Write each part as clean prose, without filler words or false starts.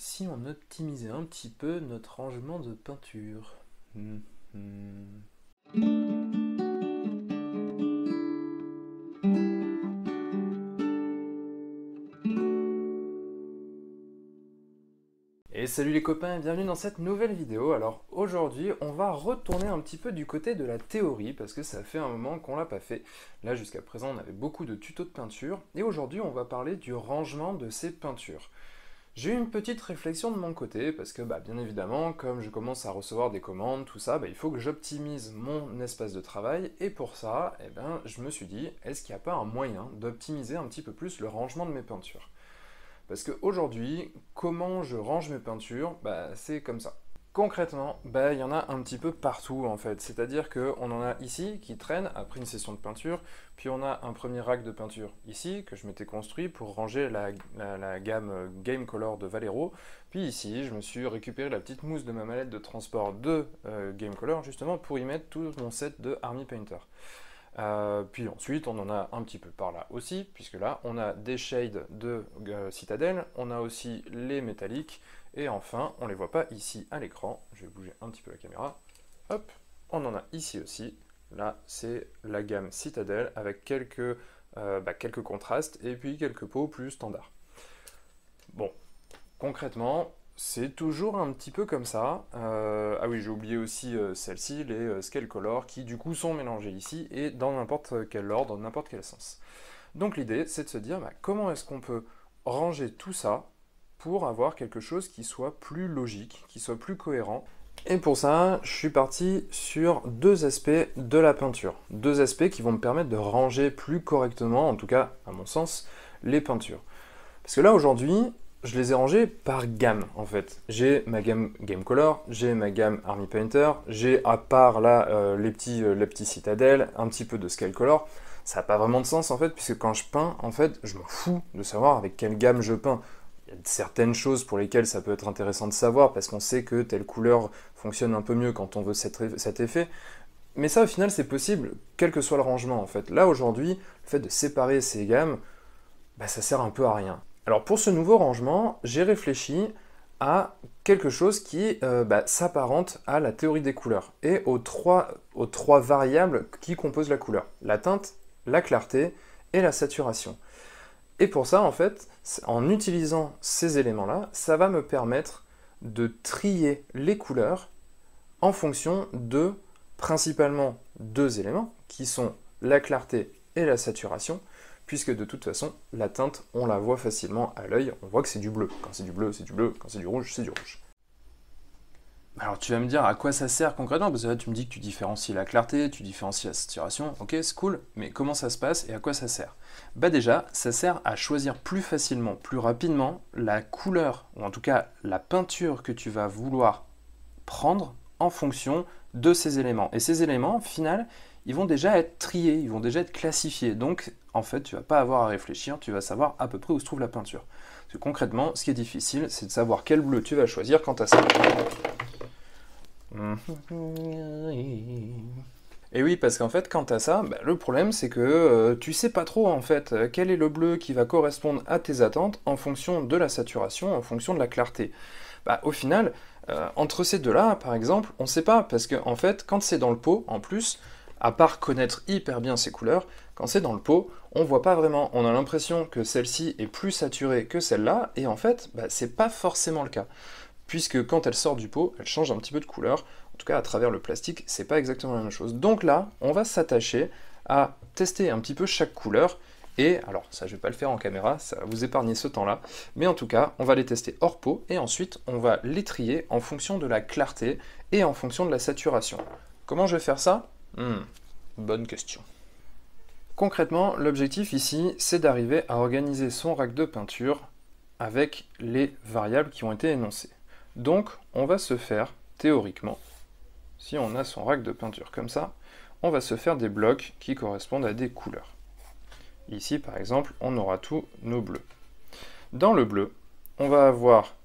si on optimisait un petit peu notre rangement de peinture? Et salut les copains et bienvenue dans cette nouvelle vidéo. Alors aujourd'hui on va retourner un petit peu du côté de la théorie parce que ça fait un moment qu'on l'a pas fait. Là jusqu'à présent on avait beaucoup de tutos de peinture et aujourd'hui on va parler du rangement de ces peintures. J'ai eu une petite réflexion de mon côté parce que bien évidemment comme je commence à recevoir des commandes, tout ça, il faut que j'optimise mon espace de travail et pour ça je me suis dit est-ce qu'il n'y a pas un moyen d'optimiser un petit peu plus le rangement de mes peintures? Parce qu'aujourd'hui, comment je range mes peintures? C'est comme ça. Concrètement, il y en a un petit peu partout en fait. C'est-à-dire qu'on en a ici qui traînent après une session de peinture, puis on a un premier rack de peinture ici que je m'étais construit pour ranger la gamme Game Color de Valero. Puis ici, je me suis récupéré la petite mousse de ma mallette de transport de Game Color justement pour y mettre tout mon set de Army Painter. Puis ensuite, on en a un petit peu par là aussi, puisque là, on a des shades de Citadel, on a aussi les métalliques, et enfin, on ne les voit pas ici à l'écran, je vais bouger un petit peu la caméra, hop, on en a ici aussi, là, c'est la gamme Citadel, avec quelques contrastes, et puis quelques pots plus standards. Bon, concrètement, c'est toujours un petit peu comme ça. Ah oui, j'ai oublié aussi celle-ci, les Scale Color, qui du coup sont mélangées ici et dans n'importe quel ordre, dans n'importe quel sens. Donc l'idée, c'est de se dire comment est-ce qu'on peut ranger tout ça pour avoir quelque chose qui soit plus logique, qui soit plus cohérent. Et pour ça, je suis parti sur deux aspects de la peinture. Deux aspects qui vont me permettre de ranger plus correctement, en tout cas à mon sens, les peintures. Parce que là aujourd'hui, je les ai rangés par gamme en fait. J'ai ma gamme Game Color, j'ai ma gamme Army Painter, j'ai à part là les petits Citadel, un petit peu de Scale Color. Ça n'a pas vraiment de sens en fait, puisque quand je peins, en fait, je m'en fous de savoir avec quelle gamme je peins. Il y a certaines choses pour lesquelles ça peut être intéressant de savoir, parce qu'on sait que telle couleur fonctionne un peu mieux quand on veut cet effet. Mais ça au final c'est possible, quel que soit le rangement en fait. Là aujourd'hui, le fait de séparer ces gammes, ça sert un peu à rien. Alors pour ce nouveau rangement, j'ai réfléchi à quelque chose qui s'apparente à la théorie des couleurs et aux trois variables qui composent la couleur. La teinte, la clarté et la saturation. Et pour ça, en fait, en utilisant ces éléments-là, ça va me permettre de trier les couleurs en fonction de principalement deux éléments qui sont la clarté et la saturation, puisque de toute façon, la teinte, on la voit facilement à l'œil, on voit que c'est du bleu. Quand c'est du bleu, c'est du bleu, quand c'est du rouge, c'est du rouge. Alors tu vas me dire à quoi ça sert concrètement, parce que là tu me dis que tu différencies la clarté, tu différencies la saturation, ok c'est cool, mais comment ça se passe et à quoi ça sert? Déjà, ça sert à choisir plus facilement, plus rapidement la couleur, ou en tout cas la peinture que tu vas vouloir prendre en fonction de ces éléments. Et ces éléments, au final, ils vont déjà être triés, ils vont déjà être classifiés. Donc, en fait, tu ne vas pas avoir à réfléchir, tu vas savoir à peu près où se trouve la peinture. Parce que concrètement, ce qui est difficile, c'est de savoir quel bleu tu vas choisir quant à ça. Et oui, parce qu'en fait, quant à ça, le problème c'est que tu sais pas trop en fait quel est le bleu qui va correspondre à tes attentes en fonction de la saturation, en fonction de la clarté. Au final, entre ces deux-là, par exemple, on ne sait pas, parce que en fait, quand c'est dans le pot, en plus, à part connaître hyper bien ces couleurs, quand c'est dans le pot, on voit pas vraiment. On a l'impression que celle-ci est plus saturée que celle-là, et en fait, c'est pas forcément le cas. Puisque quand elle sort du pot, elle change un petit peu de couleur. En tout cas, à travers le plastique, c'est pas exactement la même chose. Donc là, on va s'attacher à tester un petit peu chaque couleur. Et alors, ça je vais pas le faire en caméra, ça va vous épargner ce temps-là. Mais en tout cas, on va les tester hors pot et ensuite, on va les trier en fonction de la clarté et en fonction de la saturation. Comment je vais faire ça? Bonne question. Concrètement, l'objectif ici, c'est d'arriver à organiser son rack de peinture avec les variables qui ont été énoncées. Donc, on va se faire, théoriquement, si on a son rack de peinture comme ça, on va se faire des blocs qui correspondent à des couleurs. Ici, par exemple, on aura tous nos bleus. Dans le bleu, on va avoir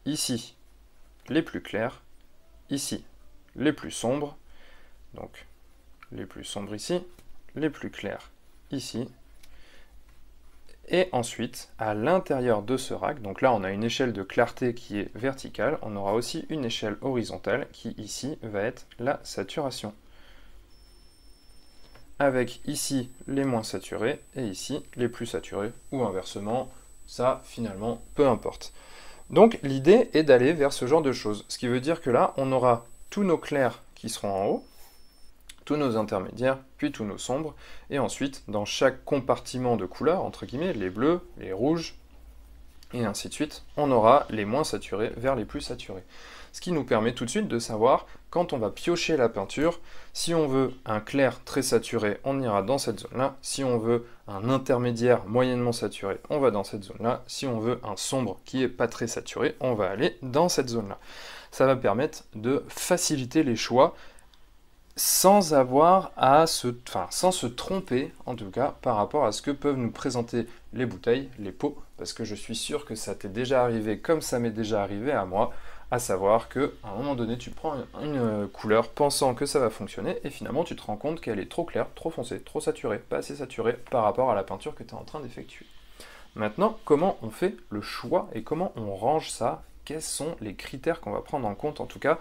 ici les plus clairs, ici les plus sombres, donc les plus sombres ici, les plus clairs ici, Et ensuite, à l'intérieur de ce rack, donc là on a une échelle de clarté qui est verticale, on aura aussi une échelle horizontale qui ici va être la saturation. Avec ici les moins saturés et ici les plus saturés, ou inversement, ça finalement peu importe. Donc l'idée est d'aller vers ce genre de choses, ce qui veut dire que là on aura tous nos clairs qui seront en haut, tous nos intermédiaires, puis tous nos sombres, et ensuite, dans chaque compartiment de couleurs, entre guillemets, les bleus, les rouges, et ainsi de suite, on aura les moins saturés vers les plus saturés. Ce qui nous permet tout de suite de savoir, quand on va piocher la peinture, si on veut un clair très saturé, on ira dans cette zone-là, si on veut un intermédiaire moyennement saturé, on va dans cette zone-là, si on veut un sombre qui n'est pas très saturé, on va aller dans cette zone-là. Ça va permettre de faciliter les choix, sans avoir à sans se tromper, en tout cas, par rapport à ce que peuvent nous présenter les bouteilles, les pots, parce que je suis sûr que ça t'est déjà arrivé comme ça m'est déjà arrivé à moi, à savoir qu'à un moment donné, tu prends une couleur pensant que ça va fonctionner, et finalement tu te rends compte qu'elle est trop claire, trop foncée, trop saturée, pas assez saturée par rapport à la peinture que tu es en train d'effectuer. Maintenant, comment on fait le choix et comment on range ça? Quels sont les critères qu'on va prendre en compte, en tout cas?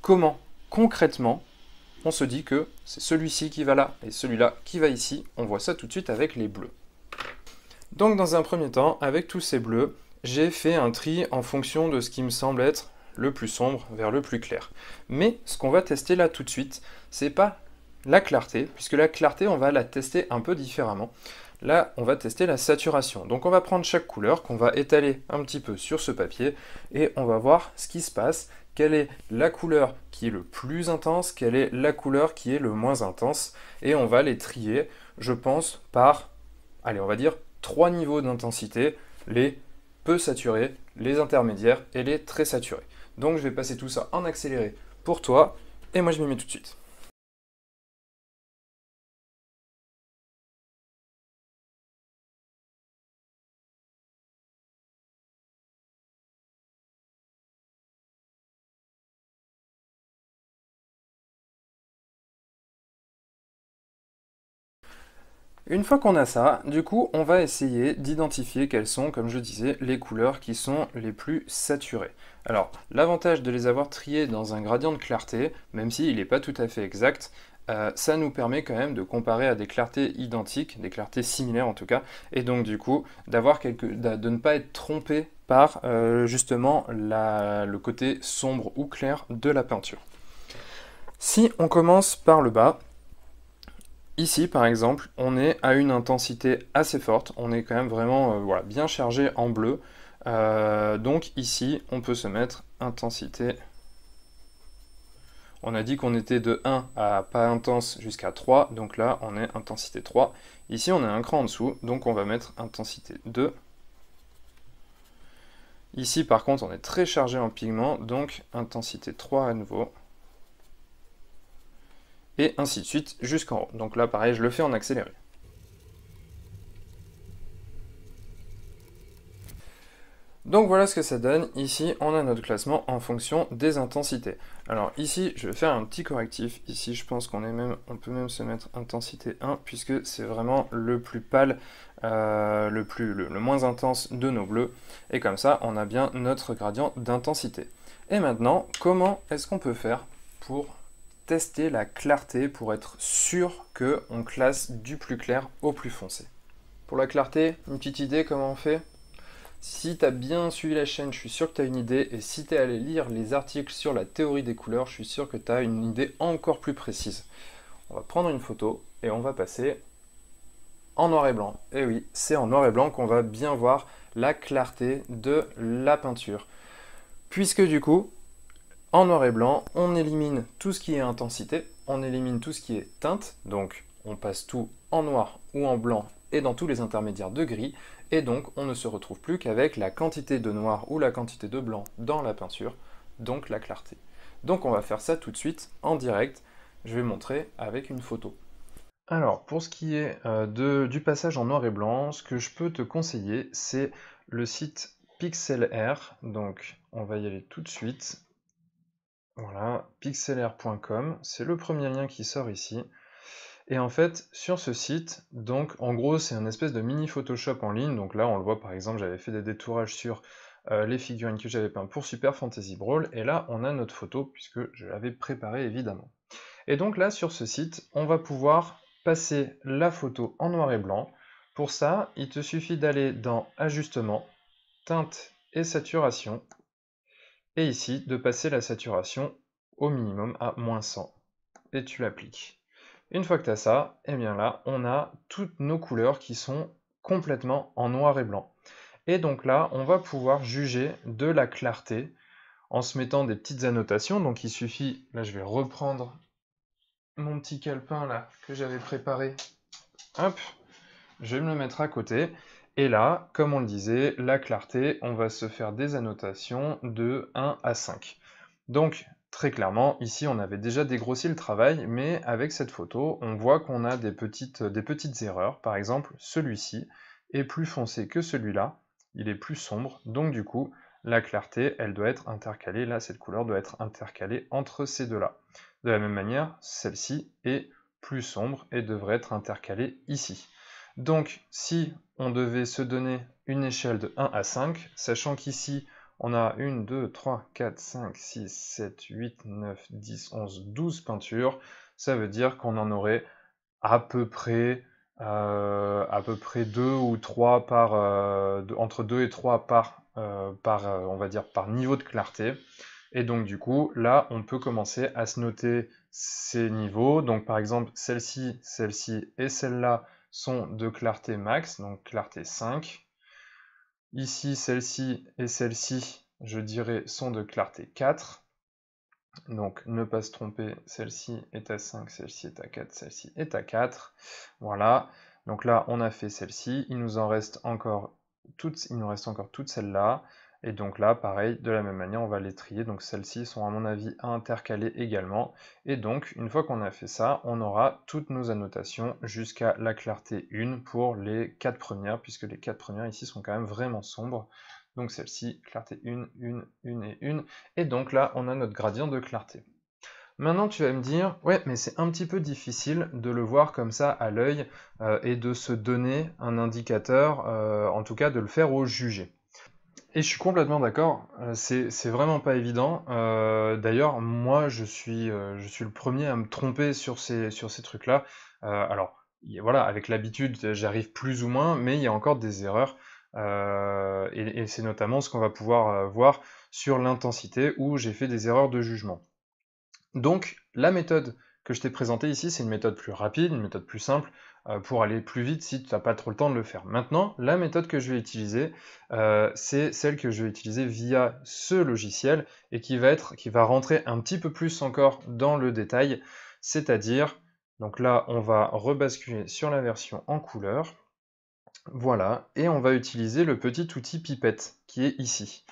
Comment, concrètement, on se dit que c'est celui-ci qui va là et celui-là qui va ici. On voit ça tout de suite avec les bleus. Donc dans un premier temps, avec tous ces bleus, j'ai fait un tri en fonction de ce qui me semble être le plus sombre vers le plus clair. Mais ce qu'on va tester là tout de suite, c'est pas la clarté, puisque la clarté, on va la tester un peu différemment. Là, on va tester la saturation. Donc on va prendre chaque couleur qu'on va étaler un petit peu sur ce papier et on va voir ce qui se passe, quelle est la couleur qui est le plus intense, quelle est la couleur qui est le moins intense, et on va les trier, je pense, par, allez, on va dire, 3 niveaux d'intensité, les peu saturés, les intermédiaires et les très saturés. Donc je vais passer tout ça en accéléré pour toi, et moi je m'y mets tout de suite. Une fois qu'on a ça, du coup, on va essayer d'identifier quelles sont, comme je disais, les couleurs qui sont les plus saturées. Alors, l'avantage de les avoir triées dans un gradient de clarté, même s'il n'est pas tout à fait exact, ça nous permet quand même de comparer à des clartés identiques, des clartés similaires en tout cas, et donc du coup, de ne pas être trompé par justement le côté sombre ou clair de la peinture. Si on commence par le bas, ici, par exemple, on est à une intensité assez forte. On est quand même vraiment voilà, bien chargé en bleu. Donc ici, on peut se mettre intensité. On a dit qu'on était de 1 à pas intense jusqu'à 3. Donc là, on est intensité 3. Ici, on est un cran en dessous. Donc on va mettre intensité 2. Ici, par contre, on est très chargé en pigment. Donc intensité 3 à nouveau. Et ainsi de suite jusqu'en haut. Donc là, pareil, je le fais en accéléré. Donc voilà ce que ça donne. Ici, on a notre classement en fonction des intensités. Alors ici, je vais faire un petit correctif. Ici, je pense on peut même se mettre intensité 1, puisque c'est vraiment le plus pâle, le moins intense de nos bleus. Et comme ça, on a bien notre gradient d'intensité. Et maintenant, comment est-ce qu'on peut faire pour tester la clarté, pour être sûr qu'on classe du plus clair au plus foncé? Pour la clarté, une petite idée comment on fait? Si tu as bien suivi la chaîne, je suis sûr que tu as une idée, et si tu es allé lire les articles sur la théorie des couleurs, je suis sûr que tu as une idée encore plus précise. On va prendre une photo et on va passer en noir et blanc. Et oui, c'est en noir et blanc qu'on va bien voir la clarté de la peinture. Puisque du coup, en noir et blanc, on élimine tout ce qui est intensité, on élimine tout ce qui est teinte, donc on passe tout en noir ou en blanc et dans tous les intermédiaires de gris, et donc on ne se retrouve plus qu'avec la quantité de noir ou la quantité de blanc dans la peinture, donc la clarté. Donc on va faire ça tout de suite en direct, je vais montrer avec une photo. Alors pour ce qui est du passage en noir et blanc, ce que je peux te conseiller, c'est le site PixelR, donc on va y aller tout de suite. Voilà, pixelr.com, c'est le premier lien qui sort ici. Et en fait, sur ce site, donc en gros, c'est un espèce de mini Photoshop en ligne. Donc là, on le voit par exemple, j'avais fait des détourages sur les figurines que j'avais peint pour Super Fantasy Brawl. Et là, on a notre photo, puisque je l'avais préparée évidemment. Et donc là, sur ce site, on va pouvoir passer la photo en noir et blanc. Pour ça, il te suffit d'aller dans Ajustements, Teinte et Saturation. Et ici, de passer la saturation au minimum à -100. Et tu l'appliques. Une fois que tu as ça, et bien là, on a toutes nos couleurs qui sont complètement en noir et blanc. Et donc là, on va pouvoir juger de la clarté en se mettant des petites annotations. Donc il suffit, là je vais reprendre mon petit calepin là que j'avais préparé. Hop, je vais me le mettre à côté. Et là, comme on le disait, la clarté, on va se faire des annotations de 1 à 5. Donc, très clairement, ici, on avait déjà dégrossi le travail, mais avec cette photo, on voit qu'on a des petites erreurs. Par exemple, celui-ci est plus foncé que celui-là, il est plus sombre, donc du coup, la clarté, elle doit être intercalée, là, cette couleur doit être intercalée entre ces deux-là. De la même manière, celle-ci est plus sombre et devrait être intercalée ici. Donc, si on devait se donner une échelle de 1 à 5, sachant qu'ici, on a 1, 2, 3, 4, 5, 6, 7, 8, 9, 10, 11, 12 peintures, ça veut dire qu'on en aurait à peu près 2 ou 3 par, entre 2 et 3 on va dire, par niveau de clarté. Et donc du coup, là, on peut commencer à se noter ces niveaux. Donc par exemple, celle-ci, celle-ci et celle-là sont de clarté max, donc clarté 5. Ici, celle-ci et celle-ci, je dirais, sont de clarté 4. Donc ne pas se tromper, celle-ci est à 5, celle-ci est à 4, celle-ci est à 4. Voilà, donc là on a fait celle-ci, il nous reste encore toutes celles-là. Et donc là, pareil, de la même manière, on va les trier. Donc celles-ci sont à mon avis intercalées également. Et donc, une fois qu'on a fait ça, on aura toutes nos annotations jusqu'à la clarté 1 pour les 4 premières, puisque les 4 premières ici sont quand même vraiment sombres. Donc celle-ci, clarté 1, 1 et 1. Et donc là, on a notre gradient de clarté. Maintenant, tu vas me dire, ouais, mais c'est un petit peu difficile de le voir comme ça à l'œil et de se donner un indicateur, en tout cas de le faire au jugé. Et je suis complètement d'accord, c'est vraiment pas évident. D'ailleurs, moi, je suis le premier à me tromper sur ces trucs-là. Alors, voilà, avec l'habitude, j'arrive plus ou moins, mais il y a encore des erreurs. Et c'est notamment ce qu'on va pouvoir voir sur l'intensité, où j'ai fait des erreurs de jugement. Donc, la méthode que je t'ai présentée ici, c'est une méthode plus rapide, une méthode plus simple, pour aller plus vite si tu n'as pas trop le temps de le faire. Maintenant, la méthode que je vais utiliser, c'est celle que je vais utiliser via ce logiciel et qui va rentrer un petit peu plus encore dans le détail, c'est-à-dire, donc là, on va rebasculer sur la version en couleur, voilà, et on va utiliser le petit outil pipette qui est ici.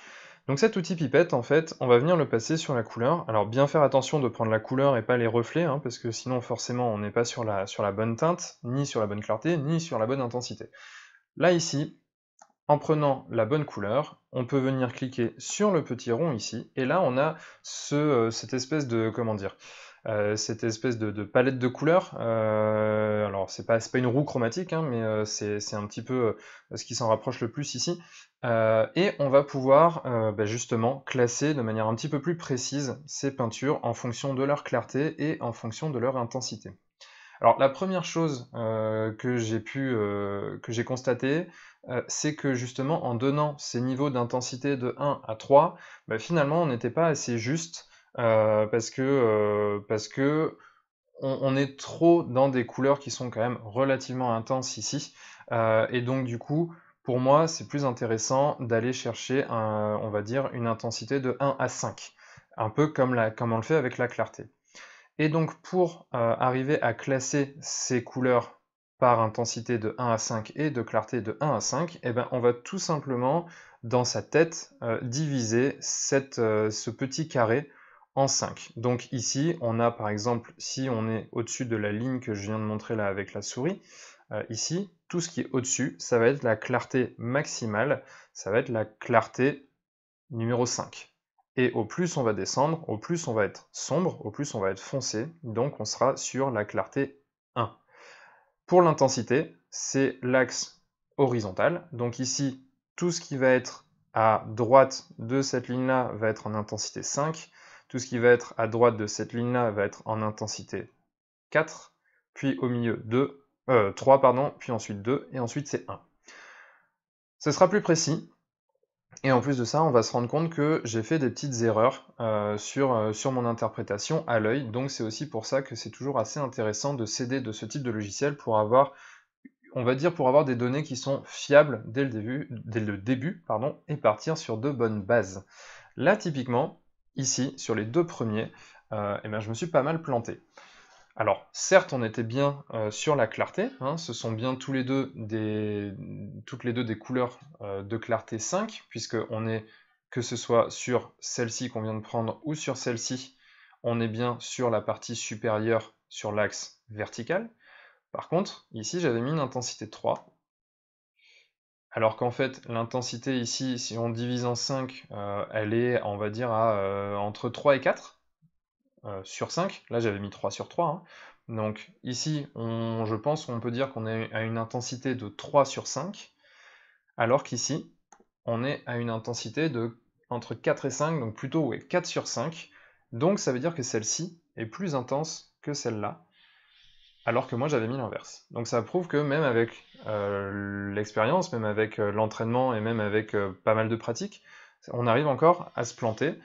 Donc cet outil pipette, en fait, on va venir le passer sur la couleur. Alors bien faire attention de prendre la couleur et pas les reflets, hein, parce que sinon forcément on n'est pas sur la bonne teinte, ni sur la bonne clarté, ni sur la bonne intensité. Là ici, en prenant la bonne couleur, on peut venir cliquer sur le petit rond ici, et là on a cette espèce de, comment dire, cette espèce de palette de couleurs. Alors c'est pas une roue chromatique, hein, mais c'est un petit peu ce qui s'en rapproche le plus ici. Et on va pouvoir justement classer de manière un petit peu plus précise ces peintures en fonction de leur clarté et en fonction de leur intensité. Alors la première chose que j'ai constaté, c'est que justement en donnant ces niveaux d'intensité de 1 à 3, finalement on n'était pas assez juste parce que on est trop dans des couleurs qui sont quand même relativement intenses ici. Et donc du coup, pour moi, c'est plus intéressant d'aller chercher, on va dire, une intensité de 1 à 5, un peu comme on le fait avec la clarté. Et donc pour arriver à classer ces couleurs par intensité de 1 à 5 et de clarté de 1 à 5, eh ben, on va tout simplement, dans sa tête, diviser ce petit carré en 5. Donc ici, on a par exemple, si on est au-dessus de la ligne que je viens de montrer là avec la souris, ici, tout ce qui est au-dessus, ça va être la clarté maximale, ça va être la clarté numéro 5. Et au plus on va descendre, au plus on va être sombre, au plus on va être foncé, donc on sera sur la clarté 1. Pour l'intensité, c'est l'axe horizontal. Donc ici, tout ce qui va être à droite de cette ligne-là va être en intensité 5. Tout ce qui va être à droite de cette ligne-là va être en intensité 4. Puis au milieu 3, pardon, puis ensuite 2, et ensuite c'est 1. Ce sera plus précis. Et en plus de ça, on va se rendre compte que j'ai fait des petites erreurs sur mon interprétation à l'œil, donc c'est aussi pour ça que c'est toujours assez intéressant de s'aider de ce type de logiciel pour avoir, on va dire, pour avoir des données qui sont fiables dès le début, pardon, et partir sur de bonnes bases. Là, typiquement, ici, sur les deux premiers, eh ben, je me suis pas mal planté. Alors, certes, on était bien sur la clarté, hein, ce sont bien toutes les deux des couleurs de clarté 5, puisqu'on est, que ce soit sur celle-ci qu'on vient de prendre ou sur celle-ci, on est bien sur la partie supérieure sur l'axe vertical. Par contre, ici, j'avais mis une intensité 3, alors qu'en fait, l'intensité ici, si on divise en 5, elle est, on va dire, entre 3 et 4. Sur 5, là j'avais mis 3 sur 3, hein. Donc ici, je pense qu'on peut dire qu'on est à une intensité de 3 sur 5, alors qu'ici, on est à une intensité de entre 4 et 5, donc plutôt ouais, 4 sur 5, donc ça veut dire que celle-ci est plus intense que celle-là, alors que moi j'avais mis l'inverse. Donc ça prouve que même avec l'expérience, même avec l'entraînement et même avec pas mal de pratiques, on arrive encore à se planter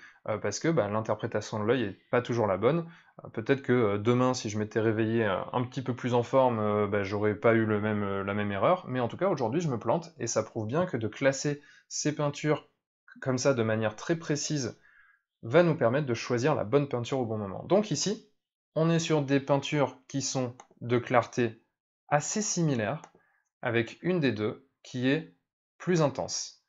parce que l'interprétation de l'œil n'est pas toujours la bonne. Peut-être que demain, si je m'étais réveillé un petit peu plus en forme, j'aurais pas eu la même erreur, mais en tout cas aujourd'hui je me plante et ça prouve bien que de classer ces peintures comme ça de manière très précise va nous permettre de choisir la bonne peinture au bon moment. Donc ici, on est sur des peintures qui sont de clarté assez similaire, avec une des deux qui est plus intense.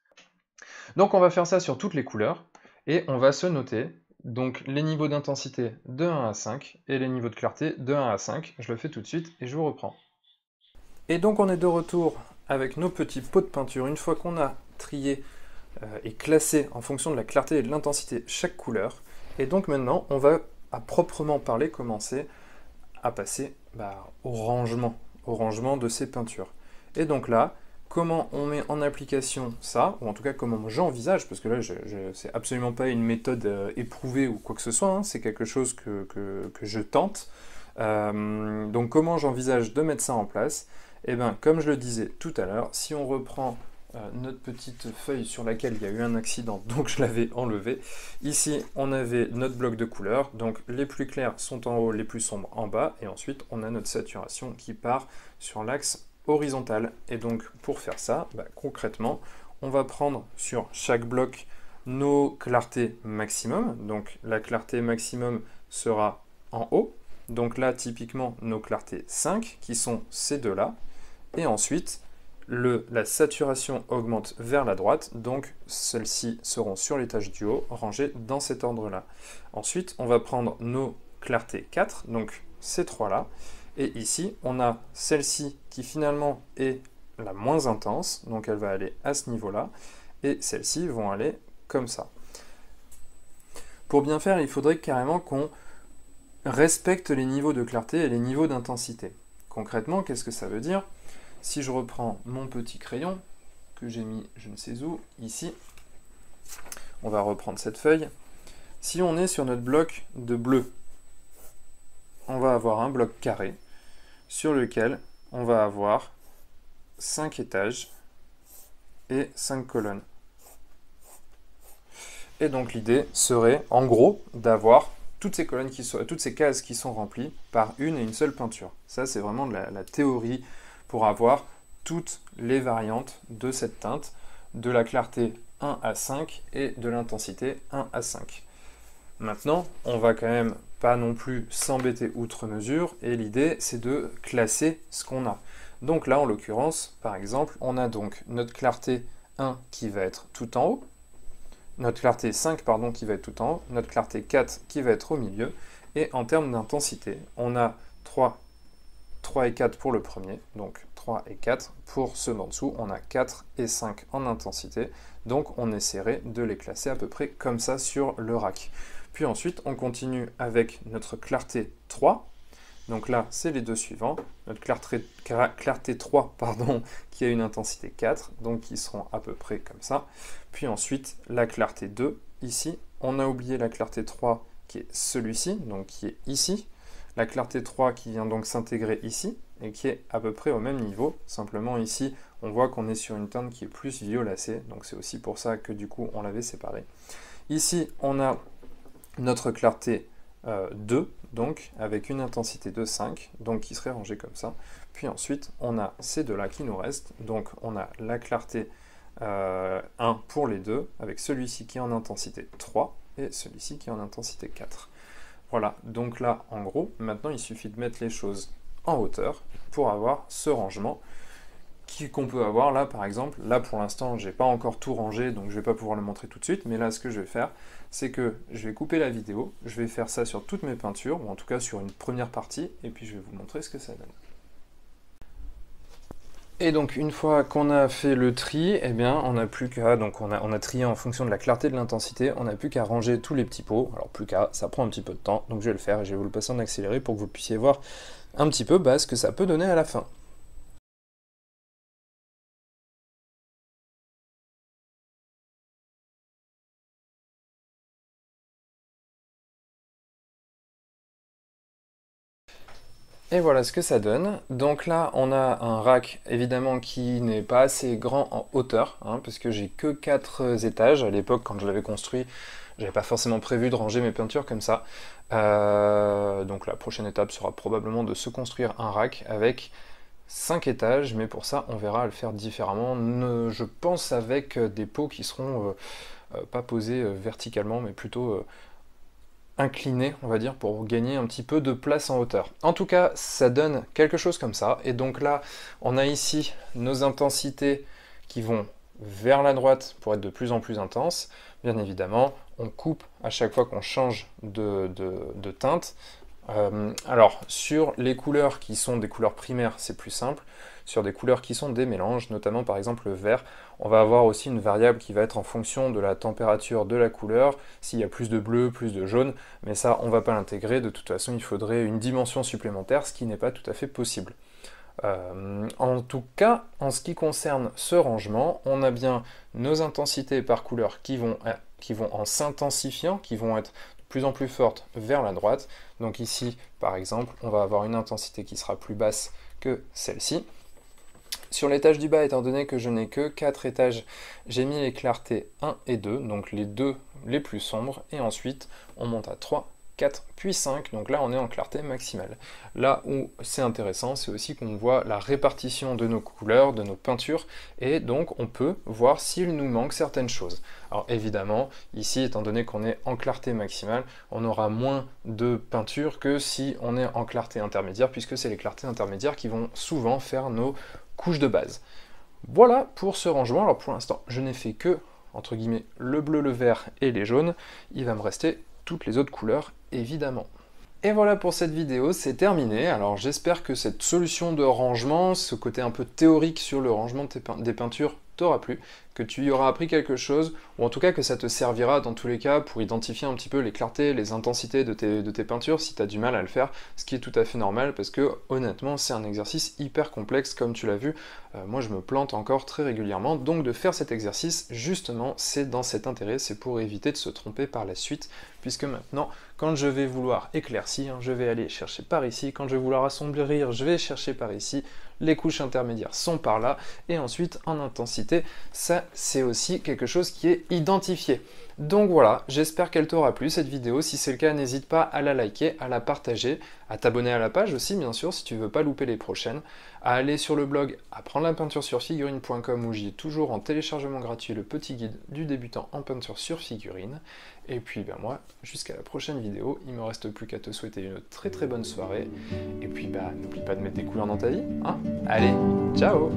Donc on va faire ça sur toutes les couleurs, et on va se noter donc les niveaux d'intensité de 1 à 5, et les niveaux de clarté de 1 à 5. Je le fais tout de suite, et je vous reprends. Et donc on est de retour avec nos petits pots de peinture, une fois qu'on a trié et classé en fonction de la clarté et de l'intensité chaque couleur. Et donc maintenant, on va à proprement parler commencer à passer au rangement de ces peintures. Et donc là, comment on met en application ça, ou en tout cas comment j'envisage, parce que là, c'est absolument pas une méthode éprouvée ou quoi que ce soit, hein, c'est quelque chose que je tente. Donc comment j'envisage de mettre ça en place? Eh bien, comme je le disais tout à l'heure, si on reprend notre petite feuille sur laquelle il y a eu un accident, donc je l'avais enlevé. Ici, on avait notre bloc de couleurs, donc les plus clairs sont en haut, les plus sombres en bas, et ensuite on a notre saturation qui part sur l'axe horizontal. Et donc pour faire ça, concrètement, on va prendre sur chaque bloc nos clartés maximum, donc la clarté maximum sera en haut, donc là typiquement nos clartés 5, qui sont ces deux-là, et ensuite la saturation augmente vers la droite, donc celles-ci seront sur l'étage du haut, rangées dans cet ordre-là. Ensuite, on va prendre nos clartés 4, donc ces trois-là, et ici, on a celle-ci qui finalement est la moins intense, donc elle va aller à ce niveau-là, et celles-ci vont aller comme ça. Pour bien faire, il faudrait carrément qu'on respecte les niveaux de clarté et les niveaux d'intensité. Concrètement, qu'est-ce que ça veut dire ? Si je reprends mon petit crayon, que j'ai mis je ne sais où, ici, on va reprendre cette feuille. Si on est sur notre bloc de bleu, on va avoir un bloc carré sur lequel on va avoir 5 étages et 5 colonnes. Et donc l'idée serait, en gros, d'avoir toutes ces cases qui sont remplies par une et une seule peinture. Ça, c'est vraiment la théorie pour avoir toutes les variantes de cette teinte, de la clarté 1 à 5 et de l'intensité 1 à 5. Maintenant, on va quand même pas non plus s'embêter outre mesure, et l'idée c'est de classer ce qu'on a. Donc là, en l'occurrence, par exemple, on a donc notre clarté 1 qui va être tout en haut, notre clarté 5 pardon, qui va être tout en haut, notre clarté 4 qui va être au milieu, et en termes d'intensité, on a 3 et 4 pour le premier, donc 3 et 4. Pour ceux d'en dessous, on a 4 et 5 en intensité, donc on essaierait de les classer à peu près comme ça sur le rack. Puis ensuite, on continue avec notre clarté 3. Donc là, c'est les deux suivants. Notre clarté 3, pardon, qui a une intensité 4, donc qui seront à peu près comme ça. Puis ensuite, la clarté 2, ici. On a oublié la clarté 3, qui est celui-ci, donc qui est ici. La clarté 3 qui vient donc s'intégrer ici, et qui est à peu près au même niveau. Simplement ici, on voit qu'on est sur une teinte qui est plus violacée, donc c'est aussi pour ça que du coup, on l'avait séparé. Ici, on a notre clarté 2, donc avec une intensité de 5, donc qui serait rangée comme ça. Puis ensuite, on a ces deux-là qui nous restent, donc on a la clarté 1 pour les deux, avec celui-ci qui est en intensité 3, et celui-ci qui est en intensité 4. Voilà, donc là, en gros, maintenant il suffit de mettre les choses en hauteur pour avoir ce rangement qu'on peut avoir là, par exemple. Là, pour l'instant, j'ai pas encore tout rangé, donc je vais pas pouvoir le montrer tout de suite, mais là, ce que je vais faire, c'est que je vais couper la vidéo, je vais faire ça sur toutes mes peintures, ou en tout cas sur une première partie, et puis je vais vous montrer ce que ça donne. Et donc une fois qu'on a fait le tri, eh bien on n'a plus qu'à, donc on a trié en fonction de la clarté de l'intensité, on n'a plus qu'à ranger tous les petits pots. Alors plus qu'à, ça prend un petit peu de temps, donc je vais le faire et je vais vous le passer en accéléré pour que vous puissiez voir un petit peu ce que ça peut donner à la fin. Et voilà ce que ça donne. Donc là, on a un rack, évidemment, qui n'est pas assez grand en hauteur, hein, parce que j'ai que 4 étages. À l'époque, quand je l'avais construit, j'avais pas forcément prévu de ranger mes peintures comme ça. Donc la prochaine étape sera probablement de se construire un rack avec 5 étages, mais pour ça, on verra à le faire différemment. Je pense avec des pots qui seront pas posés verticalement, mais plutôt incliné, on va dire, pour gagner un petit peu de place en hauteur. En tout cas, ça donne quelque chose comme ça. Et donc là, on a ici nos intensités qui vont vers la droite pour être de plus en plus intenses. Bien évidemment, on coupe à chaque fois qu'on change de teinte. Alors, sur les couleurs qui sont des couleurs primaires, c'est plus simple. Sur des couleurs qui sont des mélanges, notamment par exemple le vert, on va avoir aussi une variable qui va être en fonction de la température de la couleur, s'il y a plus de bleu, plus de jaune, mais ça, on ne va pas l'intégrer. De toute façon, il faudrait une dimension supplémentaire, ce qui n'est pas tout à fait possible. En tout cas, en ce qui concerne ce rangement, on a bien nos intensités par couleur qui vont en s'intensifiant, qui vont être de plus en plus fortes vers la droite. Donc ici, par exemple, on va avoir une intensité qui sera plus basse que celle-ci. Sur l'étage du bas, étant donné que je n'ai que 4 étages, j'ai mis les clartés 1 et 2, donc les deux les plus sombres, et ensuite on monte à 3, 4, puis 5, donc là on est en clarté maximale. Là où c'est intéressant, c'est aussi qu'on voit la répartition de nos couleurs, de nos peintures, et donc on peut voir s'il nous manque certaines choses. Alors évidemment, ici, étant donné qu'on est en clarté maximale, on aura moins de peinture que si on est en clarté intermédiaire, puisque c'est les clartés intermédiaires qui vont souvent faire nos couches de base. Voilà pour ce rangement. Alors pour l'instant, je n'ai fait que, entre guillemets, le bleu, le vert et les jaunes. Il va me rester toutes les autres couleurs, évidemment. Et voilà pour cette vidéo, c'est terminé. Alors j'espère que cette solution de rangement, ce côté un peu théorique sur le rangement des peintures t'aura plu, que tu y auras appris quelque chose, ou en tout cas que ça te servira dans tous les cas pour identifier un petit peu les clartés, les intensités de tes peintures si tu as du mal à le faire, ce qui est tout à fait normal parce que honnêtement c'est un exercice hyper complexe comme tu l'as vu, moi je me plante encore très régulièrement, donc de faire cet exercice justement c'est dans cet intérêt, c'est pour éviter de se tromper par la suite, puisque maintenant quand je vais vouloir éclaircir, je vais aller chercher par ici, quand je vais vouloir assombrir, je vais chercher par ici, les couches intermédiaires sont par là, et ensuite en intensité, ça c'est aussi quelque chose qui est identifié. Donc voilà, j'espère qu'elle t'aura plu cette vidéo, si c'est le cas n'hésite pas à la liker, à la partager, à t'abonner à la page aussi bien sûr si tu veux pas louper les prochaines, à aller sur le blog apprendre la peinture sur figurine.com où j'y ai toujours en téléchargement gratuit le petit guide du débutant en peinture sur figurine, et puis ben moi, jusqu'à la prochaine vidéo, il me reste plus qu'à te souhaiter une très très bonne soirée, et puis bah n'oublie pas de mettre des couleurs dans ta vie, hein. Allez, ciao!